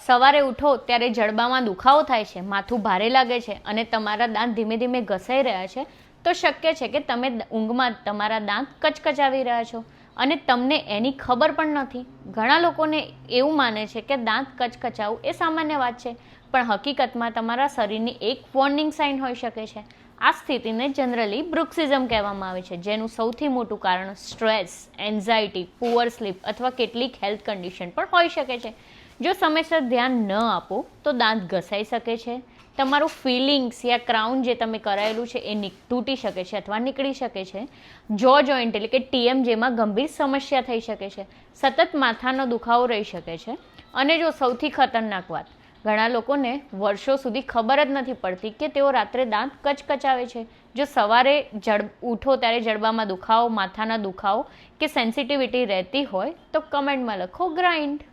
સવારે ઉઠો ત્યારે જડબામાં દુખાવો થાય છે, માથું ભારે લાગે છે અને તમારા દાંત ધીમે ધીમે ઘસાઈ રહ્યા છે, તો શક્ય છે કે તમે ઊંઘમાં તમારા દાંત કચકચાવી રહ્યા છો અને તમને એની ખબર પણ નથી. ઘણા લોકોને એવું માને છે કે દાંત કચકચાવવું એ સામાન્ય વાત છે, પણ હકીકતમાં તમારા શરીરની એક વોર્નિંગ સાઇન હોઈ શકે છે. આ સ્થિતિને જનરલી બ્રુક્સિઝમ કહેવામાં આવે છે, જેનું સૌથી મોટું કારણ સ્ટ્રેસ, એન્ઝાયટી, પુઅર સ્લીપ અથવા કેટલીક હેલ્થ કન્ડિશન પણ હોઈ શકે છે. જો સમયસર ધ્યાન ન આપો તો દાંત ઘસાઈ શકે છે, તમારું ફિલિંગ્સ યા ક્રાઉન જે તમે કરાયેલું છે એ તૂટી શકે છે અથવા નીકળી શકે છે, જો જોઈન્ટ એટલે કે ટીએમ જેમાં ગંભીર સમસ્યા થઈ શકે છે, સતત માથાનો દુખાવો રહી શકે છે અને જો સૌથી ખતરનાક વાત, ઘણા લોકોને વર્ષો સુધી ખબર જ નથી પડતી કે તેઓ રાત્રે દાંત કચકચાવે છે. જો સવારે ઉઠો ત્યારે જડબામાં દુખાવો, માથાના દુખાવો કે સેન્સિટિવિટી રહેતી હોય તો કમેન્ટમાં લખો ગ્રાઇન્ડ.